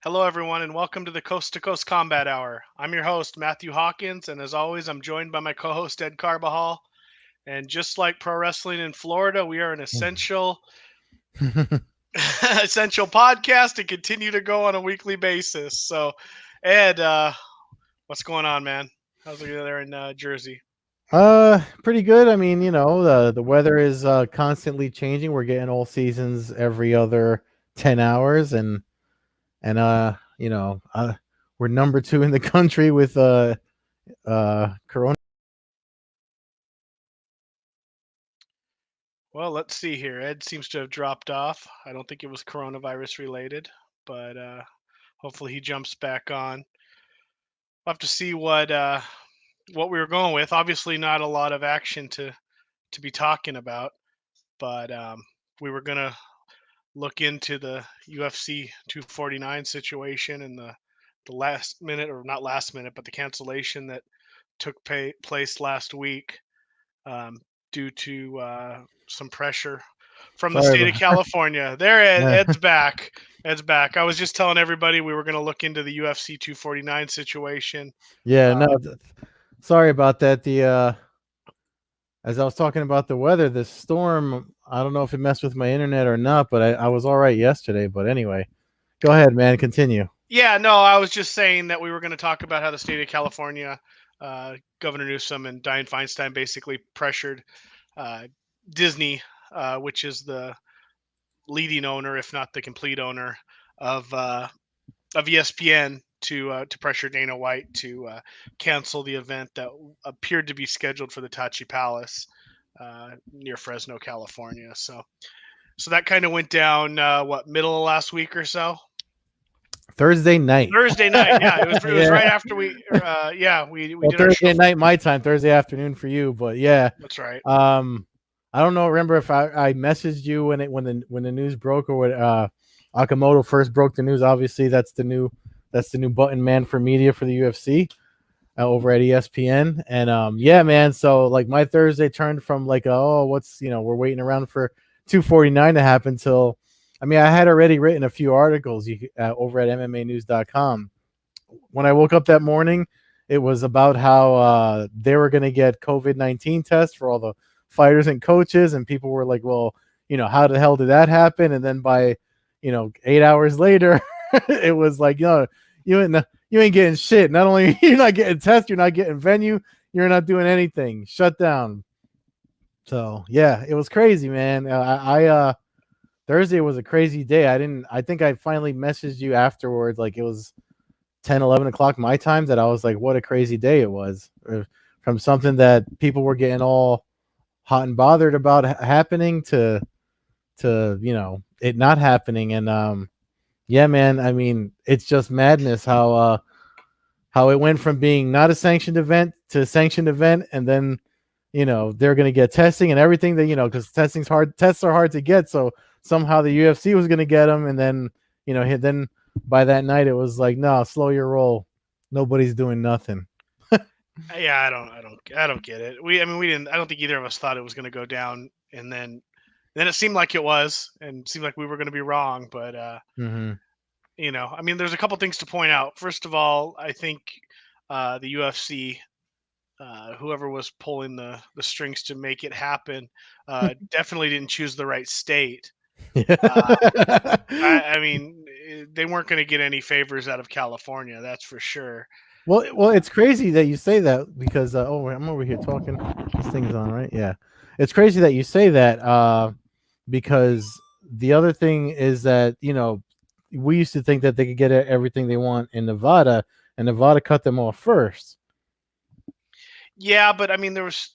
Hello, everyone, and welcome to the Coast-to-Coast Combat Hour. I'm your host, Matthew Hawkins, and as always, I'm joined by my co-host, Ed Carbajal. And just like pro wrestling in Florida, we are an essential, essential podcast and continue to go on a weekly basis. So, Ed, what's going on, man? How's it there in Jersey? Pretty good. I mean, the weather is constantly changing. We're getting all seasons every other 10 hours and we're number 2 in the country with corona. Well, let's see here. Ed seems to have dropped off. I don't think it was coronavirus related, but hopefully he jumps back on. We'll have to see what we were going with. Obviously, not a lot of action to be talking about, but we were gonna look into the UFC 249 situation and the last minute, or not last minute, but the cancellation that took place last week um, due to some pressure from the Sorry state of about California. There, Ed's that. back. Ed's back. I was just telling everybody we were going to look into the UFC 249 situation. Yeah, no, Uh, sorry about that. The As I was talking about the weather, this storm, I don't know if it messed with my internet or not, but I was all right yesterday. But anyway, go ahead, man. Continue. Yeah, no, I was just saying that we were going to talk about how the state of California, Governor Newsom and Dianne Feinstein basically pressured uh, Disney, which is the leading owner, if not the complete owner of ESPN, to pressure Dana White to cancel the event that appeared to be scheduled for the Tachi Palace near Fresno, California. So that kind of went down middle of last week or so. Thursday night. Thursday night, yeah, it was Yeah. right after we Well, did our show. Thursday night my time, Thursday afternoon for you. But yeah, That's right. um, I don't know. Remember if I messaged you when the news broke or when Akamoto first broke the news? Obviously, that's the new button man for media for the UFC over at ESPN. And yeah, man. So like my Thursday turned from like we're waiting around for 249 to happen till. I mean, I had already written a few articles over at MMAnews.com. When I woke up that morning, it was about how they were going to get COVID-19 tests for all the fighters and coaches, and people were like, "Well, how the hell did that happen?" And then by 8 hours later, it was like, you ain't getting shit. Not only you're not getting tests, you're not getting venue, you're not doing anything. Shut down. So yeah, it was crazy, man. Thursday was a crazy day. I think I finally messaged you afterwards, like it was 10, 11 o'clock my time, that I was like, what a crazy day it was. From something that people were getting all hot and bothered about happening to it not happening. And yeah, man, I mean, it's just madness how it went from being not a sanctioned event to a sanctioned event, and then they're going to get testing and everything, that because tests are hard to get, so somehow the UFC was going to get them. And then then by that night it was like, no, slow your roll, nobody's doing nothing. Yeah, I don't get it. We didn't. I don't think either of us thought it was going to go down, and then it seemed like it was, and it seemed like we were going to be wrong. But Hmm. there's a couple things to point out. First of all, I think the UFC, whoever was pulling the strings to make it happen, definitely didn't choose the right state. Uh, they weren't going to get any favors out of California, that's for sure. well, it's crazy that you say that because I'm over here talking. This thing's on, right? Yeah, it's crazy that you say that because the other thing is that we used to think that they could get everything they want in Nevada, and Nevada cut them off first. Yeah, but there was.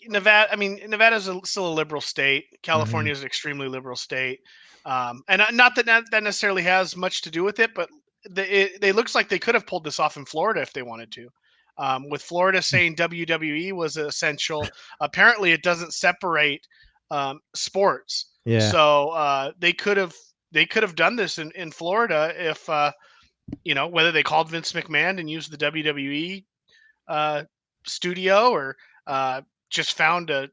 Nevada, Nevada's still a liberal state. Hmm. California is an extremely liberal state, and not that necessarily has much to do with it, but it looks like they could have pulled this off in Florida if they wanted to. With Florida saying WWE was essential, apparently it doesn't separate sports, Yeah. so they could have done this in Florida if whether they called Vince McMahon and used the WWE uh, studio, or uh, just found a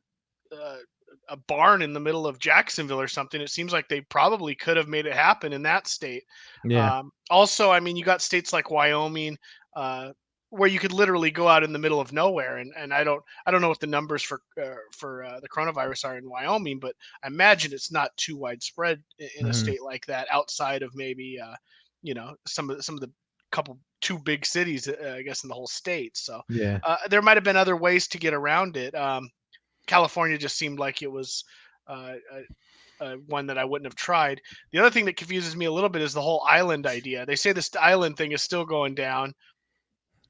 a barn in the middle of Jacksonville or something. It seems like they probably could have made it happen in that state. Yeah. Also, I mean, you got states like Wyoming, uh, where you could literally go out in the middle of nowhere, and I don't know what the numbers for the coronavirus are in Wyoming, but I imagine it's not too widespread in a Hmm. state like that, outside of maybe some of the couple two big cities, I guess, in the whole state. So Yeah. there might have been other ways to get around it. California just seemed like it was uh, one that I wouldn't have tried. The other thing that confuses me a little bit is the whole island idea. They say this island thing is still going down,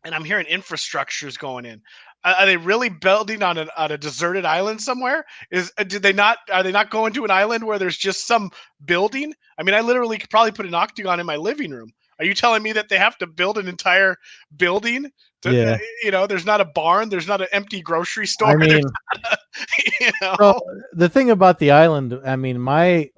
and I'm hearing infrastructure is going in. Are they really building on a deserted island somewhere? Did they not? Are they not going to an island where there's just some building? I mean, I literally could probably put an octagon in my living room. Are you telling me that they have to build an entire building? To, Yeah. there's not a barn. There's not an empty grocery store. I mean, You so know, the thing about the island, I mean, my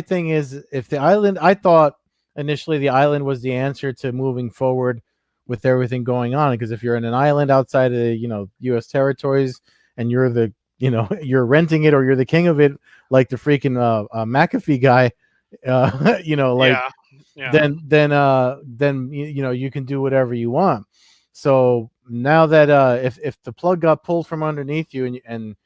thing is, if the island, I thought initially the island was the answer to moving forward with everything going on, because if you're in an island outside of the, U.S. territories, and you're the, you're renting it, or you're the king of it, like the freaking McAfee guy, like, yeah, yeah. then you can do whatever you want. So now that if the plug got pulled from underneath you, and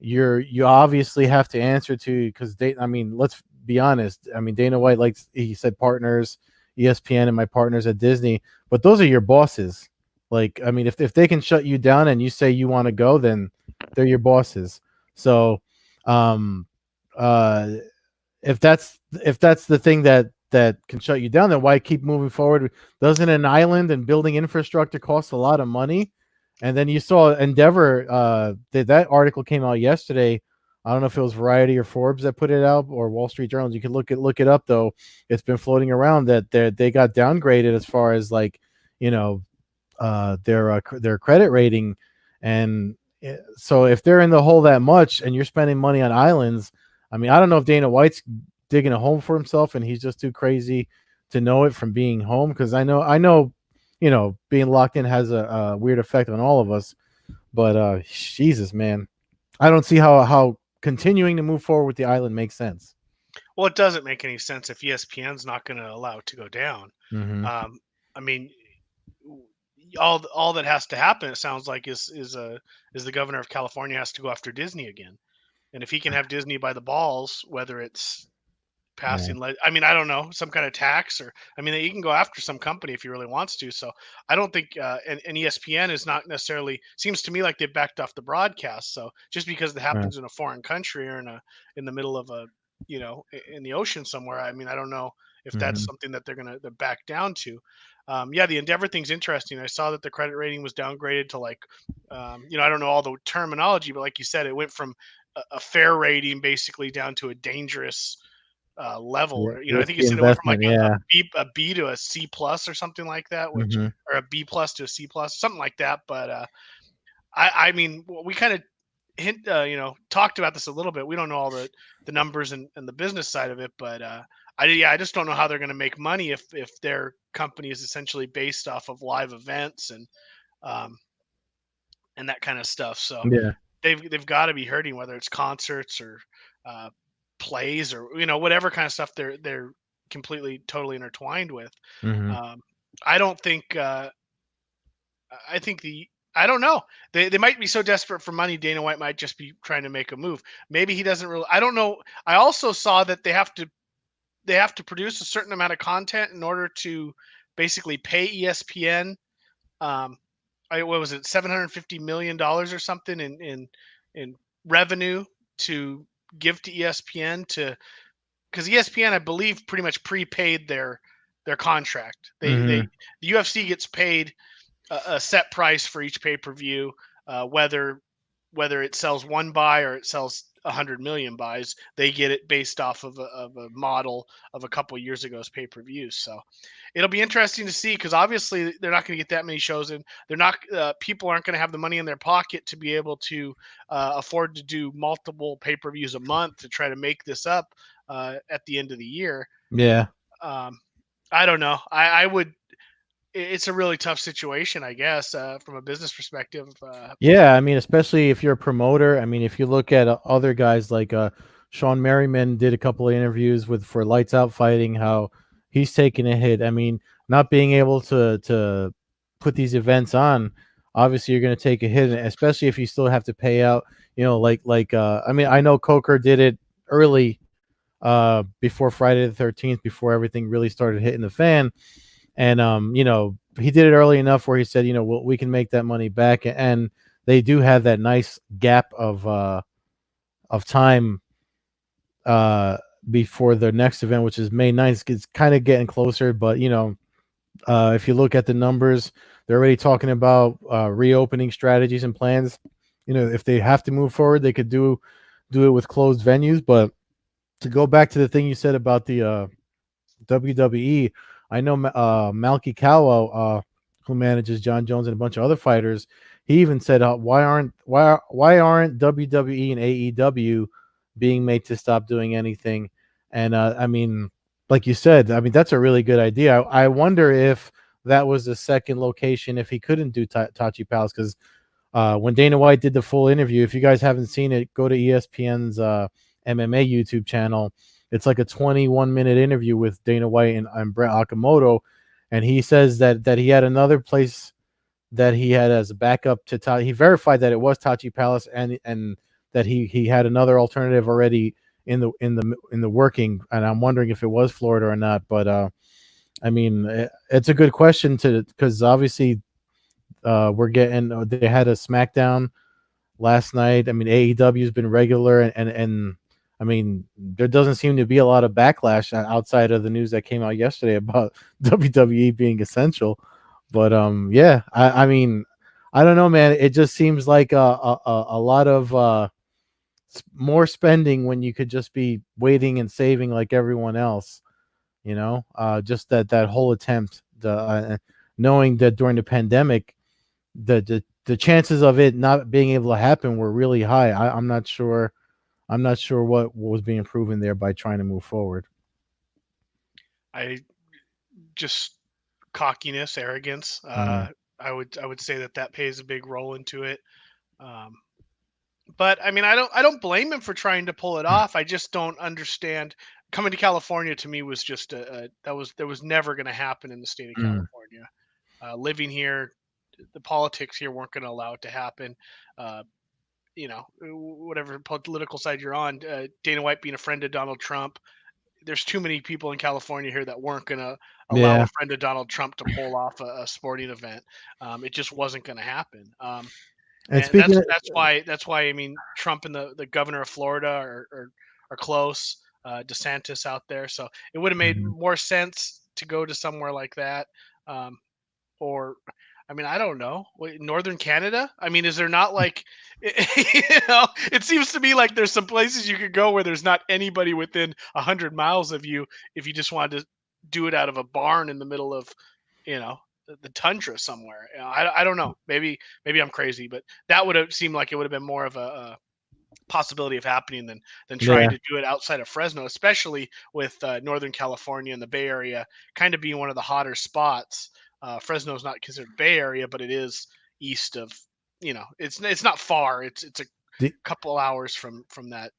you obviously have to answer to, because they, I mean, let's be honest, I mean, Dana White, like he said, partners, ESPN and my partners at Disney, but those are your bosses. Like, I mean, if they can shut you down and you say you want to go, then they're your bosses. So um uh if that's the thing that can shut you down, then why keep moving forward? Doesn't an island and building infrastructure cost a lot of money? And then you saw Endeavor, that article came out yesterday. I don't know if it was Variety or Forbes that put it out, or Wall Street Journal. You can look it up though. It's been floating around that they got downgraded as far as, like, you know their credit rating. And so if they're in the hole that much and you're spending money on islands, I mean, I don't know if Dana White's digging a home for himself and he's just too crazy to know it from being home, because I know being locked in has a weird effect on all of us. But Jesus, man, I don't see how continuing to move forward with the island makes sense. Well, it doesn't make any sense if ESPN's not going to allow it to go down. Hmm. Um, I mean, all that has to happen, it sounds like, is the governor of California has to go after Disney again. And if he can have Disney by the balls, whether it's Yeah. passing, I mean, I don't know, some kind of tax, or I mean, he can go after some company if he really wants to. So I don't think, and ESPN is not necessarily, seems to me like they've backed off the broadcast. So just because it Right. happens in a foreign country, or in the middle of in the ocean somewhere, I mean, I don't know if that's Hmm. something that they're back down to. Yeah, the Endeavor thing's interesting. I saw that the credit rating was downgraded to, like, I don't know all the terminology, but like you said, it went from a fair rating basically down to a dangerous level. Or, I think you Risky said it went from like investment. Yeah. a B to a C plus or something like that, which, Hmm. or a B plus to a C plus, something like that. But I mean, we kind of talked about this a little bit. We don't know all the numbers and the business side of it, but I just don't know how they're going to make money if their company is essentially based off of live events um, and that kind of stuff. So Yeah. they've got to be hurting, whether it's concerts or uh, plays, or whatever kind of stuff they're completely totally intertwined with. Hmm. Um, I don't think. I think I don't know. They might be so desperate for money. Dana White might just be trying to make a move. Maybe he doesn't really. I don't know. I also saw that they have to produce a certain amount of content in order to basically pay ESPN. Um, what was it, $750 million or something in revenue to give to ESPN, because ESPN, I believe, pretty much prepaid their contract. Hmm. The UFC gets paid a set price for each pay per view, whether it sells one buy or it sells 100 million buys. They get it based off of a model of a couple of years ago's pay per views. So it'll be interesting to see, because obviously they're not going to get that many shows in. They're not People aren't going to have the money in their pocket to be able to afford to do multiple pay per views a month to try to make this up at the end of the year. Yeah. Um, I don't know. I would. it's a really tough situation, I guess, from a business perspective. Yeah, I mean, especially if you're a promoter. I mean, if you look at other guys like Sean Merriman did a couple of interviews with for Lights Out Fighting, how he's taking a hit. I mean, not being able to put these events on, obviously you're going to take a hit, especially if you still have to pay out. You know, I mean, I know Coker did it early, before Friday the 13th, before everything really started hitting the fan, and you know, he did it early enough where he said, you know, we can make that money back, and they do have that nice gap of time uh before the next event, which is May 9th. It's kind of getting closer, but you know, if you look at the numbers, they're already talking about reopening strategies and plans. You know, if they have to move forward, they could do it with closed venues. But to go back to the thing you said about the WWE. I know Malky Kawa, who manages John Jones and a bunch of other fighters. He even said, why aren't WWE and AEW being made to stop doing anything?" And I mean, like you said, I mean that's a really good idea. I wonder if that was the second location if he couldn't do Tachi Palace, because when Dana White did the full interview, if you guys haven't seen it, go to ESPN's MMA YouTube channel. It's like a 21-minute interview with Dana White and Brett Okamoto, and he says that he had another place that he had as a backup to Tachi. He verified that it was Tachi Palace, and that he had another alternative already in the working. And I'm wondering if it was Florida or not. But I mean, it's a good question to, because obviously we're getting, they had a SmackDown last night. I mean, AEW's been regular, and I mean, there doesn't seem to be a lot of backlash outside of the news that came out yesterday about WWE being essential. But yeah, I mean, I don't know, man. It just seems like a lot of more spending when you could just be waiting and saving like everyone else. You know, just that whole attempt, knowing that during the pandemic, the chances of it not being able to happen were really high. I'm not sure. I'm not sure what was being proven there by trying to move forward. I just cockiness, arrogance. Mm, I would say that plays a big role into it. Um, but I mean, I don't blame him for trying to pull it off. I just don't understand. Coming to California to me was just that was never going to happen in the state of mm, California. Living here, the politics here weren't going to allow it to happen. Uh, whatever political side you're on, Dana White being a friend of Donald Trump, there's too many people in California here that weren't going to allow a yeah, friend of Donald Trump to pull off a sporting event. It just wasn't going to happen. and And speaking of, that's why I mean Trump and the governor of Florida are close. DeSantis out there, so it would have made Mhm. more sense to go to somewhere like that. Um, or I mean, I don't know. Northern Canada? I mean, is there not like, it seems to me like there's some places you could go where there's not anybody within 100 miles of you if you just wanted to do it out of a barn in the middle of, the tundra somewhere. I don't know. Maybe I'm crazy, but that would have seemed like it would have been more of a possibility of happening than trying Yeah, to do it outside of Fresno, especially with Northern California and the Bay Area kind of being one of the hotter spots. Fresno is not considered Bay Area, but it is east of. It's not far. It's a the, couple hours from that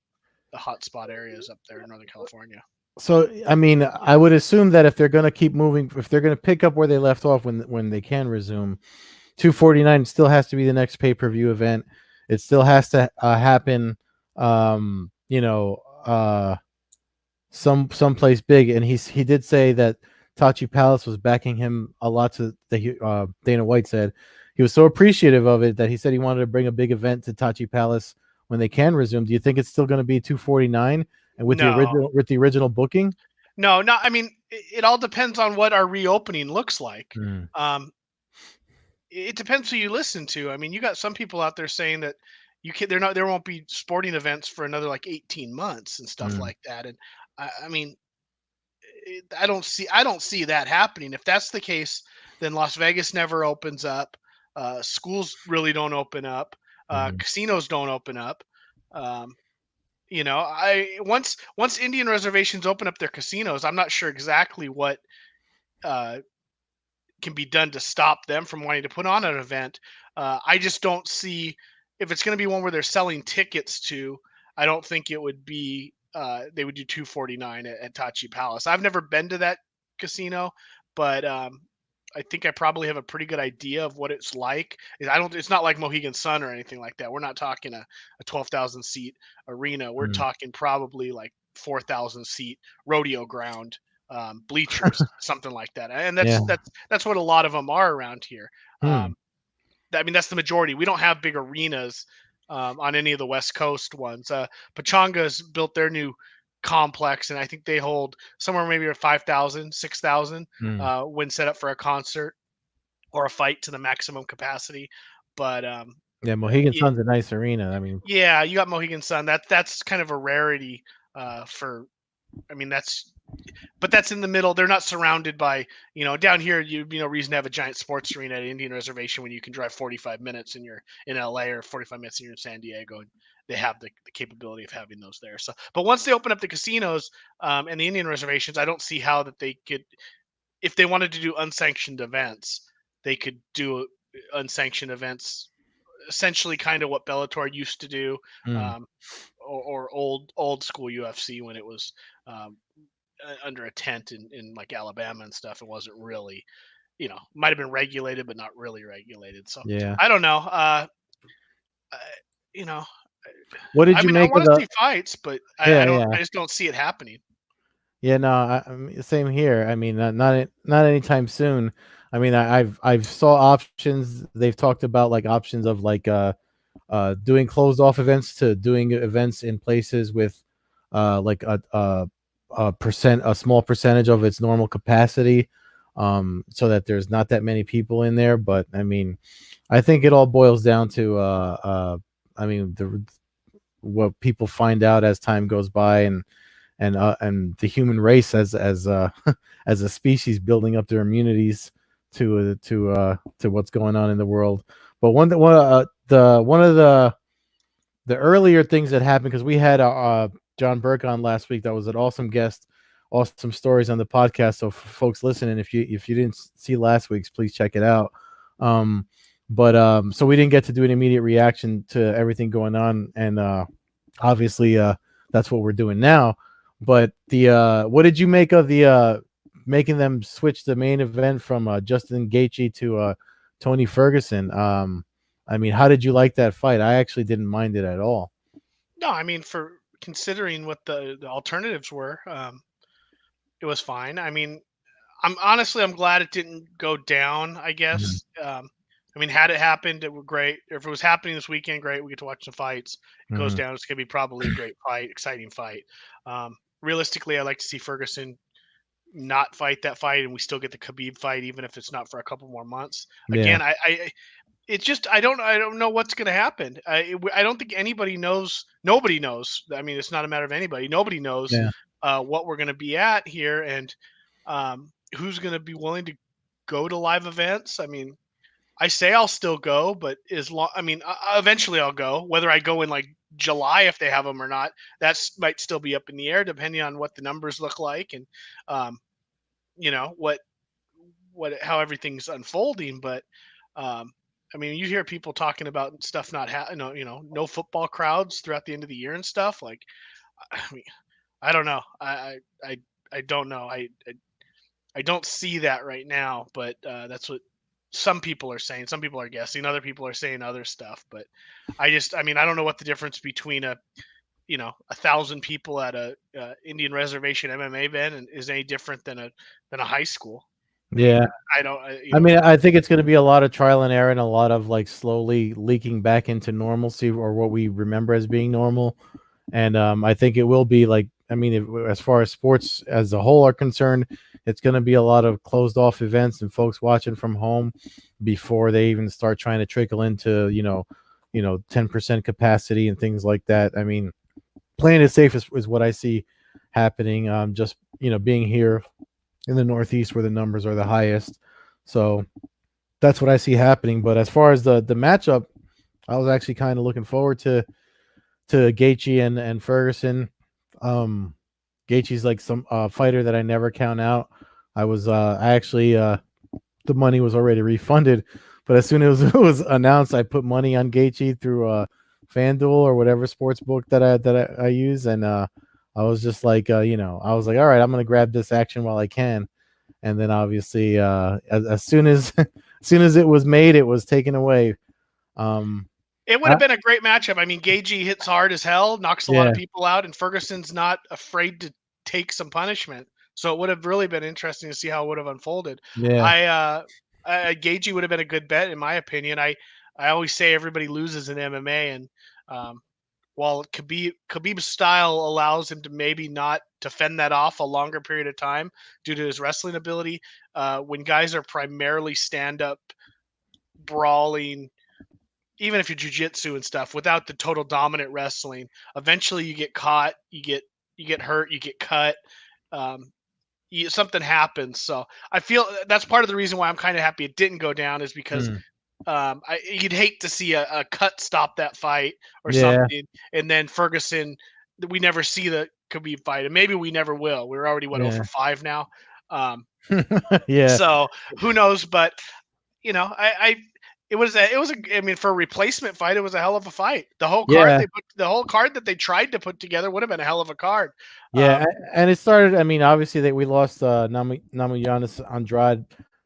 the hot spot areas up there in Northern California. so I mean, I would assume that if they're going to keep moving, if they're going to pick up where they left off when they can resume, 249 still has to be the next pay per view event. It still has to happen. You know, someplace big, and he did say that Tachi Palace was backing him a lot. To that Dana White said he was so appreciative of it that he said he wanted to bring a big event to Tachi Palace when they can resume. Do you think it's still going to be 249 and with the No, original booking? no, no. I mean, it all depends on what our reopening looks like. Mm, Um, it depends who you listen to. I mean, you got some people out there saying that there won't be sporting events for another like 18 months and stuff mm, like that. And I mean, I don't see that happening. If that's the case, then Las Vegas never opens up. Schools really don't open up. mm. Casinos don't open up. Um, I once Indian reservations open up their casinos, I'm not sure exactly what uh, can be done to stop them from wanting to put on an event. I just don't see if it's going to be one where they're selling tickets to. I don't think it would be. They would do 249 at Tachi Palace. I've never been to that casino, but I think I probably have a pretty good idea of what it's like. I don't. It's not like Mohegan Sun or anything like that. We're not talking a 12,000 seat arena. We're Mm. talking probably like 4,000 seat rodeo ground, bleachers, something like that. And Yeah. that's what a lot of them are around here. Hmm. I mean, that's the majority. We don't have big arenas on any of the West Coast ones. Pachanga's built their new complex, and I think they hold somewhere maybe 5,000, 6,000 Hmm. when set up for a concert or a fight to the maximum capacity. But Yeah, Mohegan yeah, Sun's a nice arena. I mean, yeah, you got Mohegan Sun. That's kind of a rarity for. I mean, that's in the middle. They're not surrounded by, down here. No reason to have a giant sports arena at Indian Reservation when you can drive 45 minutes and you're in LA, or 45 minutes and you're in San Diego, and they have the capability of having those there. So, but once they open up the casinos and the Indian reservations, I don't see how that they could, if they wanted to do unsanctioned events, they could do unsanctioned events, essentially kind of what Bellator used to do, mm, um, or old school UFC when it was um, under a tent in like Alabama and stuff. It wasn't really, might have been regulated, but not really regulated. So yeah. I don't know. I, you know, What did I you mean, I make of want to the? see fights, but I Yeah, don't. yeah, I just don't see it happening. yeah. No, same here. I mean, not anytime soon. I mean, I've saw options. They've talked about like options of like doing closed off events to doing events in places with like a small percentage of its normal capacity, so that there's not that many people in there. But I mean, I think it all boils down to I mean, the what people find out as time goes by, and the human race as as a species building up their immunities to what's going on in the world. But one of the earlier things that happened, because we had John Burke on last week. That was an awesome guest, awesome stories on the podcast. So for folks listening, if you didn't see last week's, please check it out. Um, but so we didn't get to do an immediate reaction to everything going on, and obviously that's what we're doing now. But the what did you make of the making them switch the main event from Justin Gaethje to Tony Ferguson? I mean, how did you like that fight? I actually didn't mind it at all. No, I mean, for considering what the alternatives were, it was fine. I mean, I'm glad it didn't go down, I Mhm. guess. I mean, had it happened, it would great. If it was happening this weekend, great. We get to watch some fights. It goes Mhm. down. It's gonna be probably a great fight, exciting fight. Realistically, I like to see Ferguson not fight that fight, and we still get the Khabib fight, even if it's not for a couple more months. Yeah. Again, it's just I don't know what's going to happen. I don't think anybody knows. Nobody knows. I mean, it's not a matter of anybody. Nobody knows Yeah. what we're going to be at here, and who's going to be willing to go to live events. I mean, I say I'll still go, but as long, I mean, eventually I'll go. Whether I go in like July if they have them or not, that's might still be up in the air depending on what the numbers look like and um, what how everything's unfolding. But um, I mean, you hear people talking about stuff not no football crowds throughout the end of the year and stuff. Like, I mean, I don't know. I don't know. I don't see that right now, but that's what some people are saying. Some people are guessing. Other people are saying other stuff. But I mean, I don't know what the difference between 1,000 people at a Indian reservation MMA event and is any different than a high school. I mean, Yeah. I don't, I mean, I think it's going to be a lot of trial and error and a lot of like slowly leaking back into normalcy, or what we remember as being normal. And I think it will be like, I mean, as far as sports as a whole are concerned, it's going to be a lot of closed off events and folks watching from home before they even start trying to trickle into 10% capacity and things like that. I mean, playing it safe is what I see happening. Just being here in the Northeast where the numbers are the highest, so that's what I see happening. But as far as the matchup, I was actually kind of looking forward to Gaethje and Ferguson. Um, Gaethje's like some fighter that I never count out. I actually the money was already refunded. But as soon as it was announced, I put money on Gaethje through FanDuel or whatever sports book that I use, and I was just like, I was like, all right, I'm gonna grab this action while I can. And then obviously, as soon as as soon as it was made, it was taken away. Um, It would I, have been a great matchup. I mean, Gagey hits hard as hell, knocks a lot of yeah, people out, and Ferguson's not afraid to take some punishment. So it would have really been interesting to see how it would have unfolded. yeah, Gagey would have been a good bet in my opinion. I always say everybody loses in MMA, and um, while Khabib's style allows him to maybe not to fend that off a longer period of time due to his wrestling ability, when guys are primarily stand up brawling, even if you're jujitsu and stuff, without the total dominant wrestling, eventually you get caught, you get hurt, you get cut, um, something happens. So I feel that's part of the reason why I'm kind of happy it didn't go down is because mm, you'd hate to see a cut stop that fight or yeah, something, and then Ferguson, we never see the Khabib fight, and maybe we never will. We're already what, 0 yeah, for 5 now. Um, yeah, so who knows? But I it was a I mean, for a replacement fight, it was a hell of a fight. yeah. The whole card that they tried to put together would have been a hell of a card. Yeah, Um, and it started. I mean, obviously that we lost Namajunas Andrade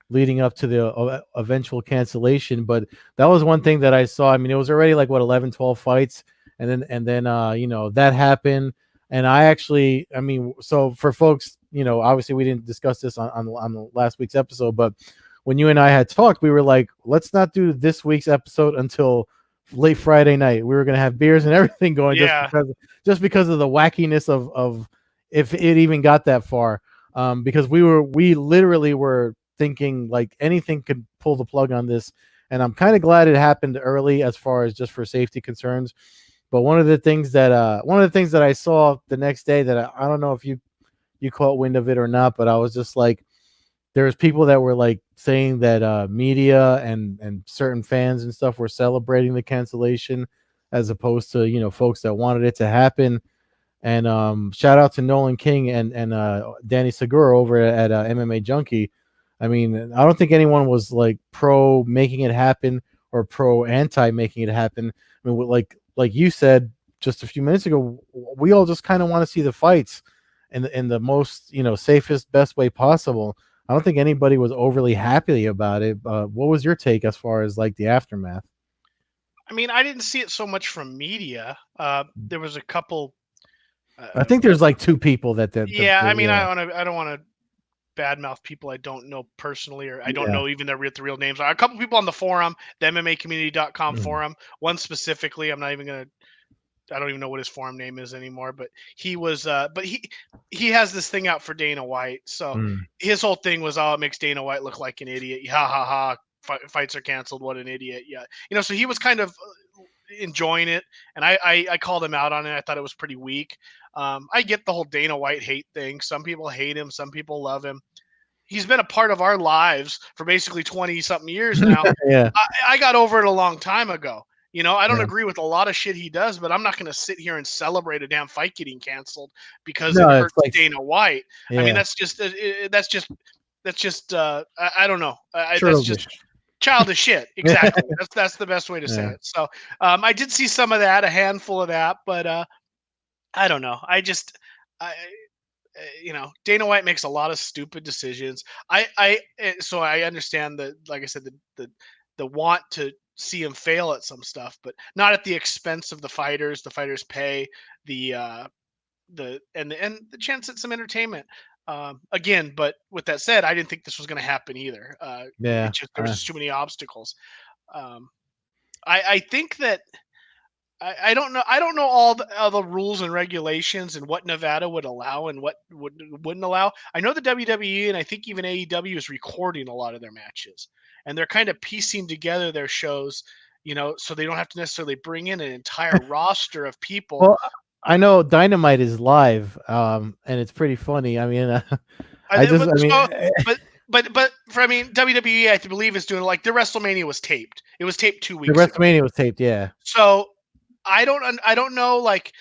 leading up to the eventual cancellation, but that was one thing that I saw. I mean, it was already like what 11, 12 fights, and then that happened. And I actually, I mean, so for folks, obviously we didn't discuss this on the last week's episode, but when you and I had talked, we were like, let's not do this week's episode until late Friday night. We were gonna have beers and everything going yeah, just because of the wackiness of if it even got that far. Because we literally were thinking like anything could pull the plug on this, and I'm kind of glad it happened early as far as just for safety concerns. But one of the things that I saw the next day that I don't know if you caught wind of it or not, but I was just like, there's people that were like saying that media and certain fans and stuff were celebrating the cancellation as opposed to folks that wanted it to happen. And shout out to Nolan King and Danny Segura over at MMA Junkie. I mean, I don't think anyone was like pro making it happen or pro anti making it happen. I mean, like you said just a few minutes ago, we all just kind of want to see the fights in the most safest, best way possible. I don't think anybody was overly happy about it. What was your take as far as like the aftermath? I mean, I didn't see it so much from media. There was a couple. I Uh, think there's like two people yeah, I mean, yeah, I don't want to badmouth people I don't know personally, or I don't yeah, know even the real names. A couple people on the forum, the MMAcommunity.com mm, forum. One specifically, I'm not even gonna. I don't even know what his forum name is anymore, but he was. But he has this thing out for Dana White. So mm, his whole thing was, oh, it makes Dana White look like an idiot. Ha ha ha. Fights are canceled. What an idiot. Yeah, so he was kind of enjoying it, and I called him out on it. I thought it was pretty weak. I get the whole Dana White hate thing. Some people hate him. Some people love him. He's been a part of our lives for basically 20 something years now. yeah, I got over it a long time ago. I don't yeah. agree with a lot of shit he does, but I'm not going to sit here and celebrate a damn fight getting canceled because it No, it's hurts like Dana White. I mean, yeah, that's just I don't know. That's just churlish. childish shit. Exactly. That's the best way to say Yeah, it. So I did see some of that, a handful of that, but I don't know. I Dana White makes a lot of stupid decisions. So I understand the like I said the want to see him fail at some stuff, but not at the expense of the fighters. The fighters pay the and the chance at some entertainment. Again, but with that said, I didn't think this was going to happen either. yeah. There was just too many obstacles. Um, I think that I don't know. I don't know all the rules and regulations and what Nevada would allow and what wouldn't allow. I know the WWE and I think even AEW is recording a lot of their matches, and they're kind of piecing together their shows, so they don't have to necessarily bring in an entire roster of people. Well, I know Dynamite is live, and it's pretty funny. I mean, I, I thi- just, but I mean, so, but for I mean WWE I believe is doing like their WrestleMania was taped. It was taped two the weeks ago. WrestleMania was taped. Yeah, So I don't know. Like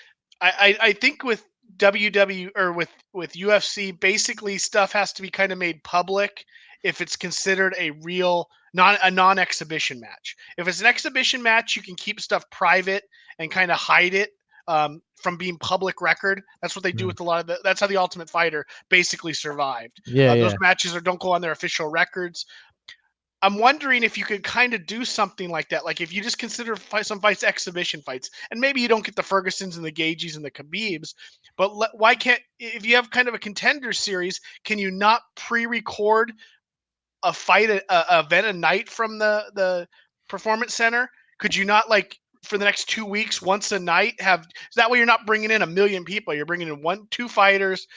I think with WW or with UFC, basically stuff has to be kind of made public, if it's considered a real non-exhibition match. If it's an exhibition match, you can keep stuff private and kind of hide it from being public record. That's what they do Mm. with a lot of that's how the Ultimate Fighter basically survived. Yeah, Those yeah. matches don't go on their official records. I'm wondering if you could kind of do something like that. Like if you just consider some fights exhibition fights, and maybe you don't get the Fergusons and the Gages and the Khabibs, but why can't, if you have kind of a contender series, can you not pre-record a fight, a event a night from the performance center? Could you not, like, for the next 2 weeks, once a night, have, so that way you're not bringing in a million people. You're bringing in two fighters,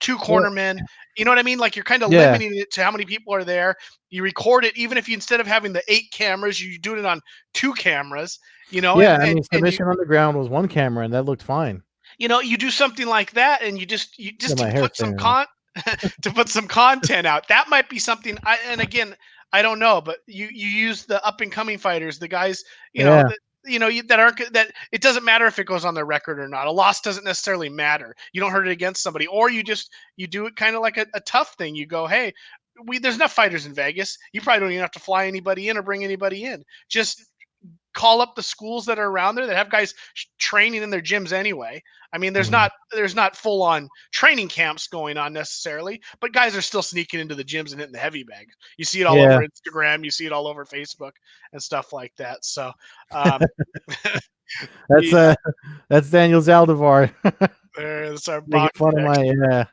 two Well, cornermen. You know what I mean? Like, you're kind of yeah, limiting it to how many people are there. You record it, even if you, instead of having the 8 cameras, you do it on 2 cameras. You know, yeah. and I mean, and you Submission Underground was one camera, and that looked fine. you do something like that, and you Got just to my hair put some standing up. to put some content out. That might be something. And again, I don't know, but you use the up and coming fighters, the guys, Yeah, that aren't, that it doesn't matter if it goes on their record or not. A loss doesn't necessarily matter. You don't hurt it against somebody, or you do it kind of like a tough thing. You go, hey, there's enough fighters in Vegas. You probably don't even have to fly anybody in or bring anybody in. Just call up the schools that are around there that have guys training in their gyms anyway. I mean, mhm. there's not full on training camps going on necessarily, but guys are still sneaking into the gyms and hitting the heavy bags. You see it all over Yeah. Instagram, you see it all over Facebook and stuff like that. So um, That's the that's Daniel Zaldivar there's our making boxing fun of my yeah.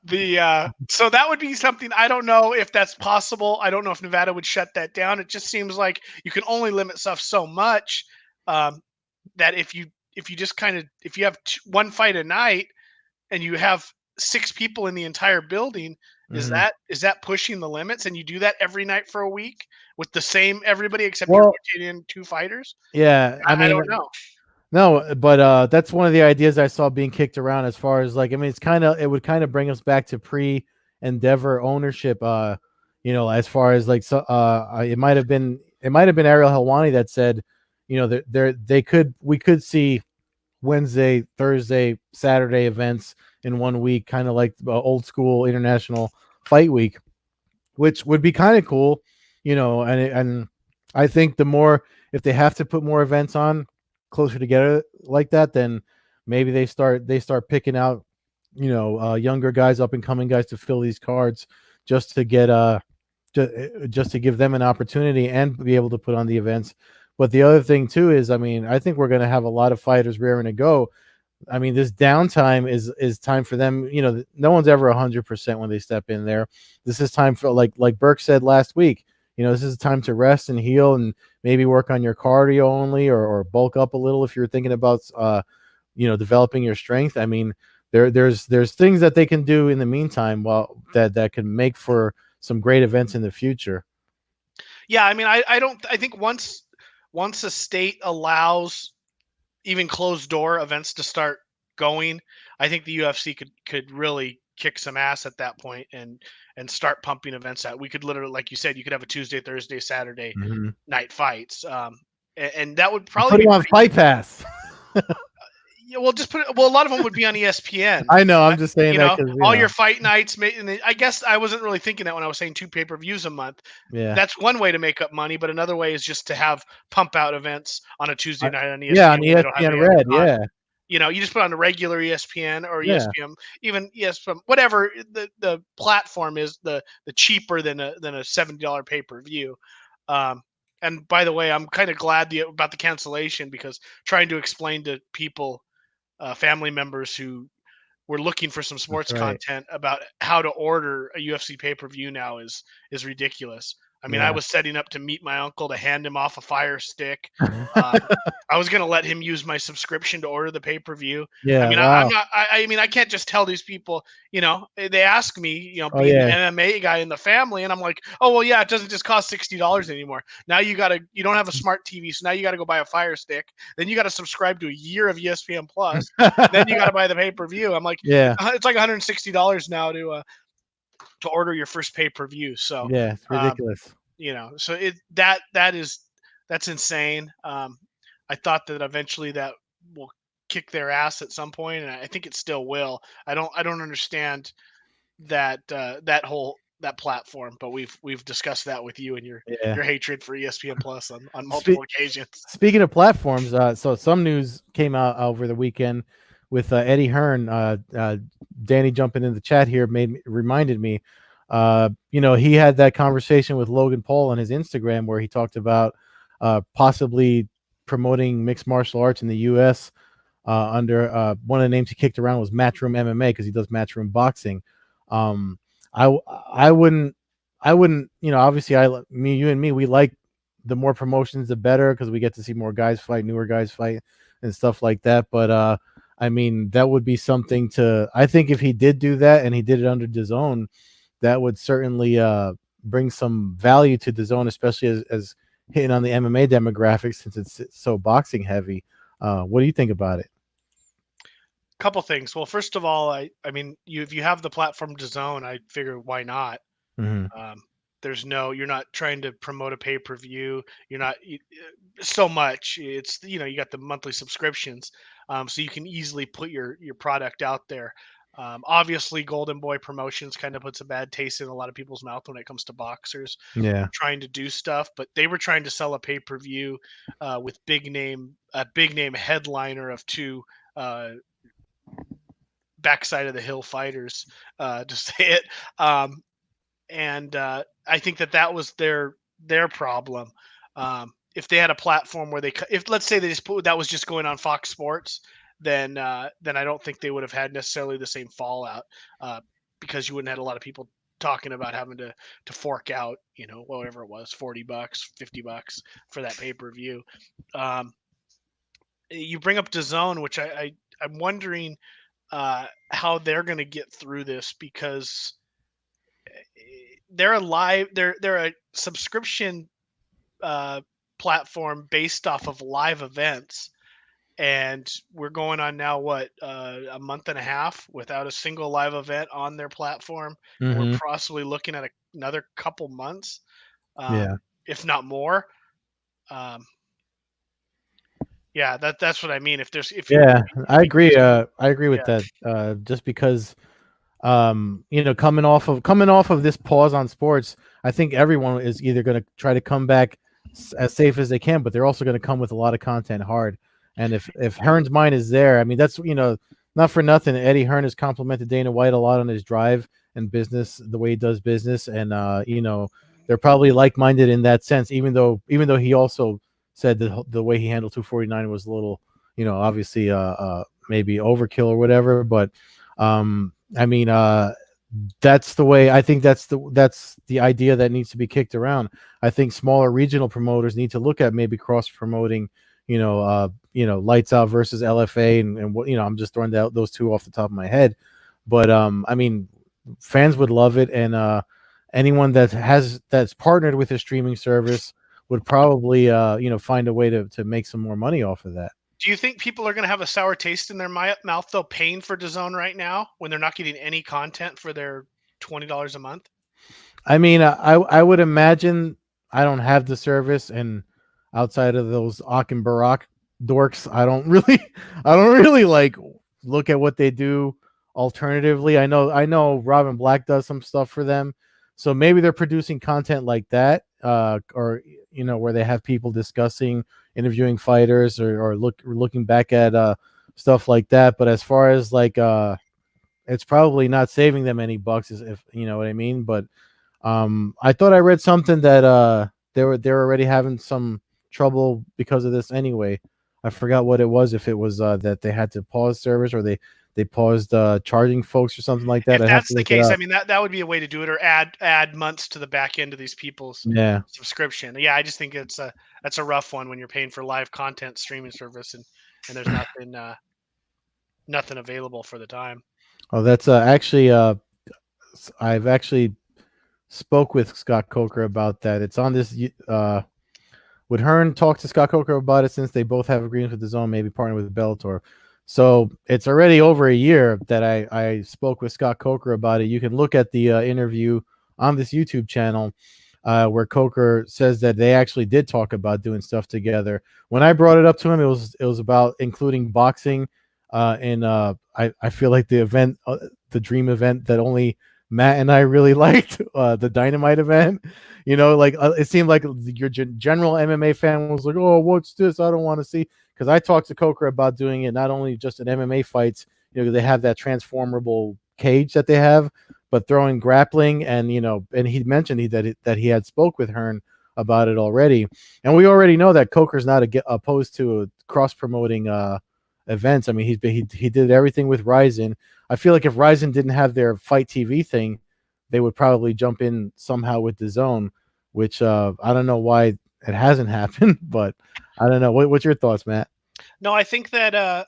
the so that would be something. I don't know if that's possible. I don't know if Nevada would shut that down. It just seems like you can only limit stuff so much, um, that if you just kind of, if you have one fight a night and you have 6 people in the entire building, Mhm. is that pushing the limits? And you do that every night for a week with the same everybody, except you're Well, rotating in 2 fighters. yeah. I I mean, don't know. no, but that's one of the ideas I saw being kicked around as far as like I mean, it would kind of bring us back to pre-Endeavor ownership. As far as like it might have been Ariel Helwani that said, we could see Wednesday, Thursday, Saturday events in one week, kind of like old school international fight week, which would be kind of cool, and I think the more if they have to put more events on closer together like that, then maybe they start picking out, younger guys, up and coming guys to fill these cards just to get just to give them an opportunity and be able to put on the events. But the other thing too is, I mean, I think we're going to have a lot of fighters raring to go. I mean, this downtime is time for them. No one's ever 100% when they step in there. This is time for like Burke said last week. This is time to rest and heal and maybe work on your cardio only, or bulk up a little if you're thinking about developing your strength. I mean, there's things that they can do in the meantime while that can make for some great events in the future. Yeah, I mean, I don't, I think once a state allows even closed door events to start going, I think the UFC could really kick some ass at that point and start pumping events out. We could literally, like you said, you could have a Tuesday, Thursday, Saturday Mhm. night fights, and that would And probably put be them on pretty. Fight Pass. Yeah, well, just put it. Well, a lot of them would be on ESPN. I know. I'm just saying that because All your fight nights. And I guess I wasn't really thinking that when I was saying 2 pay-per-views a month. yeah. That's one way to make up money, but another way is just to have pump out events on a Tuesday I, night on yeah, ESPN on when they don't have ESPN any other Red. content. Yeah, You just put on the regular ESPN or yeah. ESPN, even ESPN, whatever the platform is, the cheaper than a $70 pay-per-view. Um, and by the way, I'm kind of glad about the cancellation, because trying to explain to people, family members who were looking for some That's sports right. content about how to order a UFC pay-per-view now is ridiculous. I mean, I Yeah. was setting up to meet my uncle to hand him off a Fire Stick. Um, I was going to let him use my subscription to order the pay-per-view. I Yeah. mean, I'm Wow. not. I mean, I can't just tell these people. They ask me. Oh Being the yeah. MMA guy in the family, and I'm like, oh well, yeah, it doesn't just cost $60 anymore. Now you don't have a smart TV, so now you got to go buy a Fire Stick. Then you got to subscribe to a year of ESPN Plus. Then you got to buy the pay-per-view. I'm like, Yeah. it's like $160 now to order your first pay-per-view. So, Yeah. It's um, ridiculous. so that's insane. I thought that eventually that will kick their ass at some point, and I think it still will. I don't understand that whole that platform, but we've discussed that with you and Yeah. your hatred for ESPN Plus on multiple Spe- occasions. Speaking of platforms, so some news came out over the weekend with Eddie Hearn. Danny jumping in the chat here reminded me. He had that conversation with Logan Paul on his Instagram where he talked about possibly promoting mixed martial arts in the U.S. Under one of the names he kicked around was Matchroom MMA because he does Matchroom Boxing. Um, I wouldn't obviously you and me we like the more promotions the better because we get to see more guys fight, newer guys fight, and stuff like that. But I mean that would be something to. I think if he did do that and he did it under DAZN, that would certainly bring some value to DAZN, especially as hitting on the MMA demographics since it's so boxing heavy. What do you think about it? Couple things. Well, first of all, I mean, if you have the platform to zone, I figure why not? Hmm. Um, you're not trying to promote a pay per view. You're not so much. It's you got the monthly subscriptions, so you can easily put your product out there. Obviously, Golden Boy Promotions kind of puts a bad taste in a lot of people's mouth when it comes to boxers Yeah. trying to do stuff, but they were trying to sell a pay per view with a big name headliner of two. Backside of the hill fighters, to say it. Um, and I think that was their problem. If they had a platform where if let's say they just put that was just going on Fox Sports, then I don't think they would have had necessarily the same fallout, uh, because you wouldn't have had a lot of people talking about having to fork out, whatever it was, $40, $50 for that pay per view. Um, you bring up DAZN, which I'm wondering how they're going to get through this because they're a subscription uh, platform based off of live events, and we're going on now a month and a half without a single live event on their platform, and we're Hmm. possibly looking at another couple months, Yeah. if not more. um, yeah, that's what I mean. Yeah. If I you agree. just I agree with Yeah, that. Just because coming off of this pause on sports, I think everyone is either going to try to come back as safe as they can, but they're also going to come with a lot of content hard. And if Hearn's mind is there, I mean, that's not for nothing. Eddie Hearn has complimented Dana White a lot on his drive and business, the way he does business, and they're probably like-minded in that sense. Even though he also said that the way he handled 249 was a little, obviously maybe overkill or whatever, but I mean, that's the way. I think that's the idea that needs to be kicked around. I think smaller regional promoters need to look at maybe cross promoting. Lights Out versus LFA, and what I'm just throwing out those two off the top of my head, but I mean, fans would love it, and anyone that's partnered with a streaming service would probably find a way to make some more money off of that. do you think people are going to have a sour taste in their mouth though, paying for DAZN right now when they're not getting any content for their $20 a month? I mean, I would imagine I don't have the service, and outside of those Ak and Barak dorks, I don't really like look at what they do alternatively. I know Robin Black does some stuff for them, so maybe they're producing content like that, or where they have people discussing, interviewing fighters, or looking back at stuff like that. But as far as like it's probably not saving them any bucks, if you know what I mean. But I thought I read something that they're already having some trouble because of this anyway. I forgot what it was. If it was that they had to pause service, or they paused charging folks or something like that. If I'd have that's to the look it case, I up. mean that would be a way to do it, or add months to the back end of these people's Yeah. subscription. Yeah, I just think that's a rough one when you're paying for live content streaming service and there's nothing available for the time. Oh, that's actually I've actually spoke with Scott Coker about that. It's on this. Would Hearn talk to Scott Coker about it since they both have agreements with the zone, maybe partner with Bellator? So it's already over a year that I spoke with Scott Coker about it. You can look at the interview on this YouTube channel where Coker says that they actually did talk about doing stuff together. When I brought it up to him, it was about including boxing in I feel like the event, the dream event that only Matt and I really liked the Dynamite event. Like it seemed like your general MMA fan was like, "Oh, what's this? I don't want to see." Because I talked to Coker about doing it not only just in MMA fights. They have that transformable cage that they have, but throwing grappling and and he mentioned that he had spoke with Hearn about it already, and we already know that Coker's not opposed to cross promoting events. I mean, he did everything with Ryzen. I feel like if Ryzen didn't have their Fight TV thing, they would probably jump in somehow with the Zone, which I don't know why it hasn't happened, but I don't know. What's your thoughts, Matt? No, I think that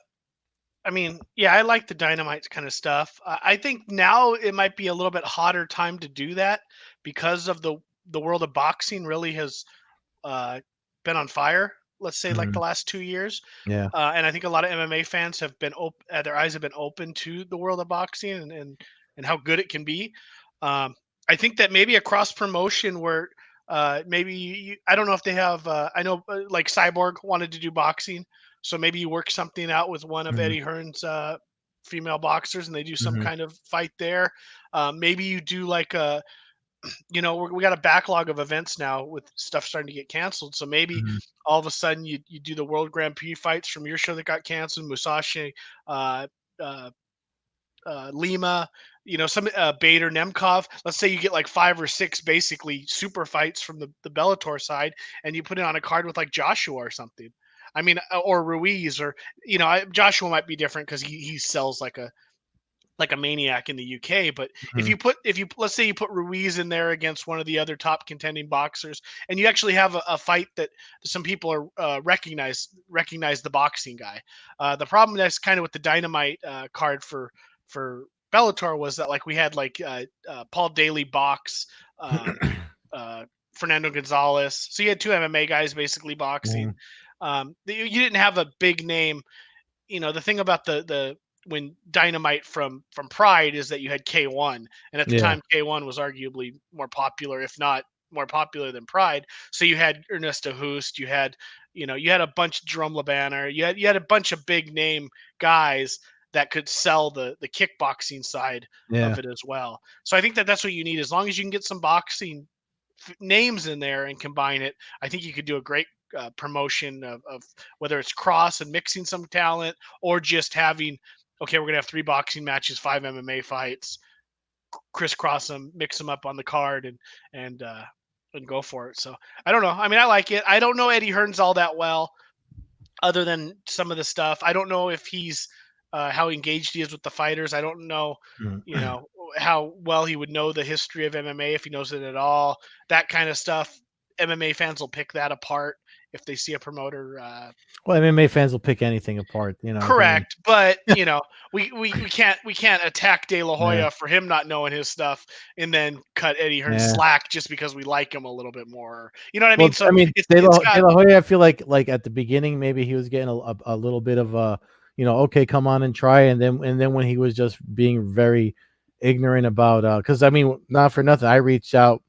I mean, yeah, I like the Dynamite kind of stuff. I think now it might be a little bit hotter time to do that because of the world of boxing really has uh, been on fire. Let's say like the Mhm. last 2 years, Yeah. and I think a lot of MMA fans have been their eyes have been open to the world of boxing and how good it can be. Um, I think that maybe a cross promotion where maybe I don't know if they have. I know like Cyborg wanted to do boxing, so maybe you work something out with one of Mhm. Eddie Hearn's female boxers, and they do some Mhm. kind of fight there. Maybe you do like a we got a backlog of events now with stuff starting to get canceled. So maybe Mhm. all of a sudden you do the World Grand Prix fights from your show that got canceled, Musashi, uh, uh, Lima, some Bader Nemkov. Let's say you get like 5 or 6 basically super fights from the Bellator side, and you put it on a card with like Joshua or something. I mean, or Ruiz, or Joshua might be different because he sells like a maniac in the UK. But Mhm. if you let's say you put Ruiz in there against one of the other top contending boxers, and you actually have a fight that some people are recognize the boxing guy. The problem that's kind of with the Dynamite card for Bellator was that like we had like Paul Daly box. Um, Fernando Gonzalez. So you had two MMA guys basically boxing. Mhm. You didn't have a big name. The thing about the when Dynamite from Pride is that you had K1, and at the Yeah. time K1 was arguably more popular, if not more popular than Pride. So you had Ernesto Hoost, you had a bunch of Jerome Labanner, you had a bunch of big name guys that could sell the kickboxing side Yeah. of it as well. So I think that that's what you need. As long as you can get some boxing names in there and combine it, I think you could do a great promotion of whether it's cross and mixing some talent or just having, okay, we're gonna have 3 boxing matches, 5 MMA fights, crisscross them, mix them up on the card, and uh, and go for it. So I don't know. I mean, I like it. I don't know Eddie Hearns all that well, other than some of the stuff. I don't know if he's how engaged he is with the fighters. I don't know, Mhm. you know, how well he would know the history of MMA if he knows it at all. That kind of stuff. MMA fans will pick that apart if they see a promoter. Well, MMA fans will pick anything apart. I mean, Correct, but we can't attack De La yeah. Hoya for him not knowing his stuff and then cut Eddie Hearn Yeah. slack just because we like him a little bit more. You know what I mean? Well, So I mean, it's got De La Hoya, I feel like at the beginning maybe he was getting a little bit of okay, come on and try, and then when he was just being very ignorant about because I mean, not for nothing, I reached out.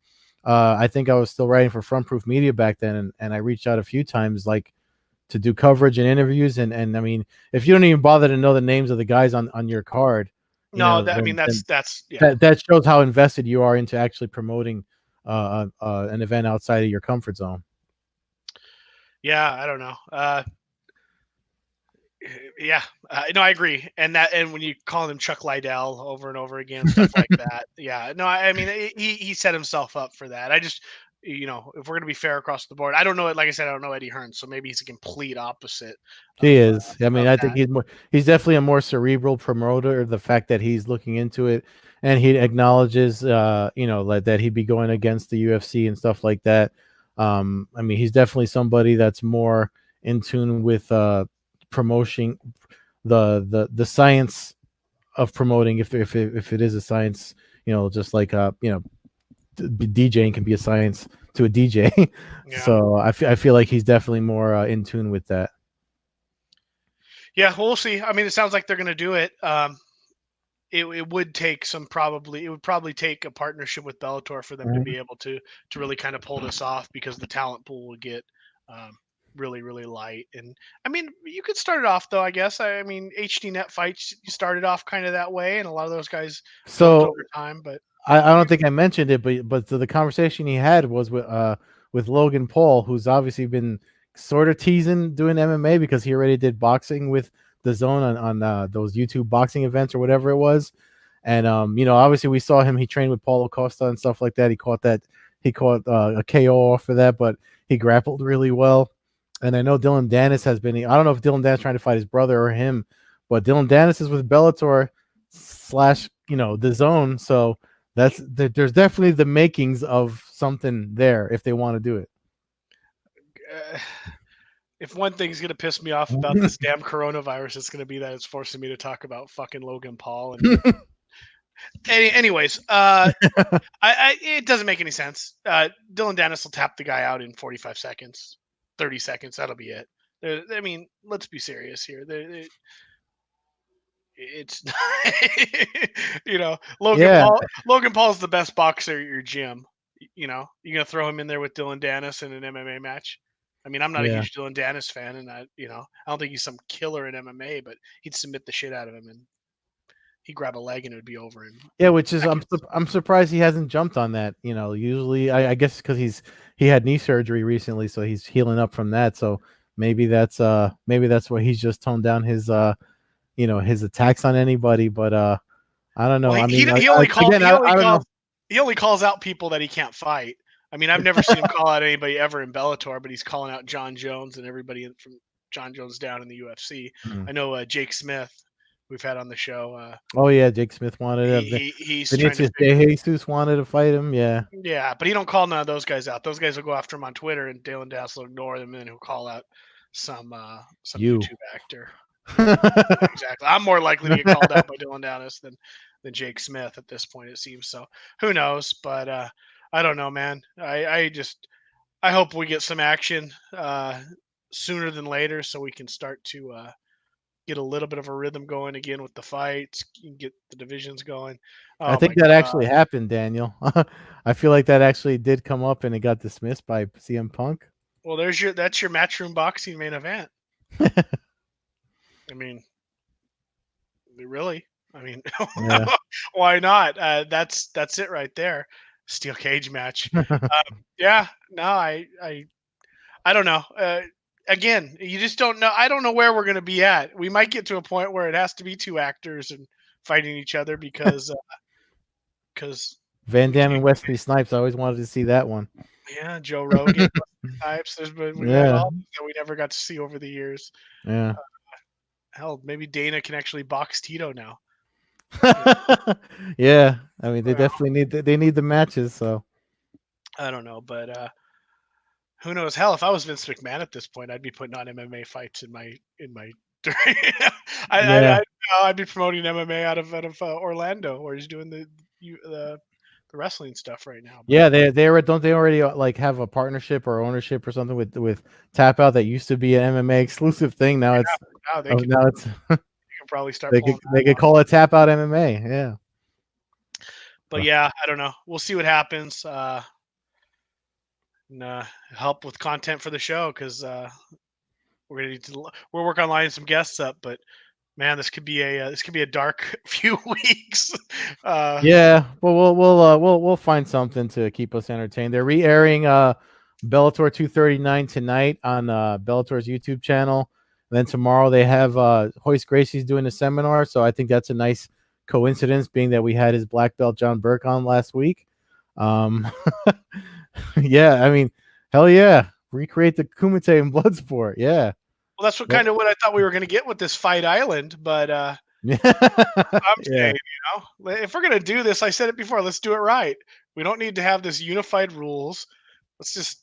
I think I was still writing for Front Proof Media back then, and I reached out a few times, like to do coverage and interviews, and I mean, if you don't even bother to know the names of the guys on your card, no. I mean then that's yeah. that shows how invested you are into actually promoting an event outside of your comfort zone. Yeah, I don't know. Yeah, no, I agree. And when you call him Chuck Liddell over and over again, stuff like that. Yeah, no, I mean he set himself up for that. I just, if we're gonna be fair across the board, I don't know it. Like I said, I don't know Eddie Hearn, so maybe he's a complete opposite He of is. I mean, of I think that. he's definitely a more cerebral promoter. The fact that he's looking into it and he acknowledges, like that he'd be going against the UFC and stuff like that. I mean, he's definitely somebody that's more in tune with promoting the science of promoting. If it is a science, just like DJing can be a science to a DJ. Yeah, So I feel like he's definitely more in tune with that. yeah. We'll see. I mean, it sounds like they're gonna do it. It would probably take a partnership with Bellator for them to Mhm. be able to really kind of pull this off because the talent pool would get um, really really light. And I mean, you could start it off though. I guess I mean HD Net fights you started off kind of that way, and a lot of those guys built So over time. But I don't think I mentioned it, but the conversation he had was with Logan Paul, who's obviously been sort of teasing doing MMA because he already did boxing with the Zone on those YouTube boxing events or whatever it was. And obviously we saw him. He trained with Paulo Costa and stuff like that. He caught a KO off of that, but he grappled really well. And I know Dylan Dennis has been. I don't know if Dylan Dennis trying to fight his brother or him, but Dylan Dennis is with Bellator slash the Zone. So there's definitely the makings of something there if they want to do it. Uh, if one thing's gonna piss me off about this damn coronavirus, it's gonna be that it's forcing me to talk about fucking Logan Paul. And anyways, it doesn't make any sense. Dylan Dennis will tap the guy out in 45 seconds, 30 seconds. That'll be it. I mean, let's be serious here. It's Logan Yeah, Paul. Logan Paul's the best boxer at your gym. You gonna throw him in there with Dylan Dennis in an MMA match? I mean, I'm not a yeah. huge Dylan Dennis fan, and I don't think he's some killer in MMA, but he'd submit the shit out of him, and he'd grab a leg, and it would be over in Yeah, which is seconds. I'm surprised he hasn't jumped on that. Usually I guess because he had knee surgery recently, so he's healing up from that. So maybe that's why he's just toned down his attacks on anybody. But I don't Well, know. I he mean, he only call again, I don't know. he only calls out people that he can't fight. I mean, I've never seen him call out anybody ever in Bellator, but he's calling out John Jones and everybody from John Jones down in the UFC. Mm. I know Jake Smith, we've had on the show. Oh yeah, Jake Smith wanted He's trying to Vinicius figure. De Jesus wanted to fight him. Yeah, Yeah, but he don't call none of those guys out. Those guys will go after him on Twitter, and Dalen Dass will ignore them, and then he'll call out some you. YouTube actor. Yeah, exactly. I'm more likely to get called out by Dylan Dennis than Jake Smith at this point. It seems so. Who knows? But I don't know, man. I hope we get some action sooner than later, so we can start to get a little bit of a rhythm going again with the fights, get the divisions going. I Oh think my that god. actually happened, Daniel. I feel like that actually did come up and it got dismissed by CM Punk. Well, that's your matchroom boxing main event. I mean, really? I mean, Yeah. why not? That's it right there. Steel cage match. Yeah, no, I don't know. Again, you just don't know. I don't know where we're gonna be at. We might get to a point where it has to be two actors and fighting each other because Van we Damme can't. and Wesley Snipes. I always wanted to see that one. Yeah, Joe Rogan, Wesley Snipes. We've had Yeah, all these that we never got to see over the years. yeah. Hell, maybe Dana can actually box Tito now. Yeah, I mean they Well, definitely need the matches. So I don't know, but who knows? Hell, if I was Vince McMahon at this point, I'd be putting on MMA fights in my. yeah, I'd be promoting MMA out of Orlando, where he's doing the wrestling stuff right now. But yeah. Don't they already like have a partnership or ownership or something with Tap Out that used to be an MMA exclusive thing. Now it's now oh, now it's they can probably start they pulling could that they could off. call it Tap Out MMA. Yeah. But yeah, I don't know. We'll see what happens. And, help with content for the show because we're gonna need to we'll work on lining some guests up. But man, this could be a dark few weeks. Yeah, well, we'll find something to keep us entertained. They're re-airing Bellator 239 tonight on Bellator's YouTube channel. And then tomorrow they have Hoist Gracie's doing a seminar, so I think that's a nice coincidence, being that we had his black belt John Burke on last week. Um, yeah, I mean, hell yeah, recreate the Kumite in Bloodsport. Yeah, Well, that's well, what I thought we were going to get with this Fight Island, but yeah, I'm yeah. saying, if we're going to do this, I said it before, let's do it right. We don't need to have this unified rules. Let's just,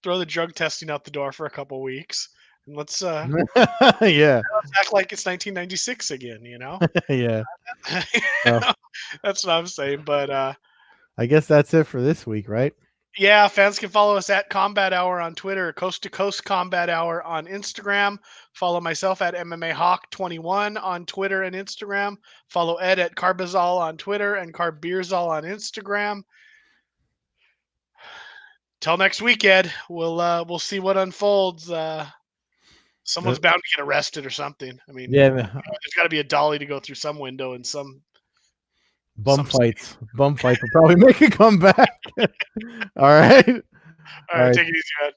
throw the drug testing out the door for a couple weeks, and Yeah, let's act like it's 1996 again. yeah. So That's what I'm saying. But I guess that's it for this week, right? yeah, fans can follow us at Combat Hour on Twitter, Coast to Coast Combat Hour on Instagram. Follow myself at MMA Hawk 21 on Twitter and Instagram. Follow Ed at Carbazol on Twitter and Carbeerzol on Instagram. Till next week, Ed. We'll see what unfolds. Someone's bound to get arrested or something. I mean, Yeah, there's got to be a dolly to go through some window in some Bum fights will probably make a comeback. All right. All right, take it easy, man.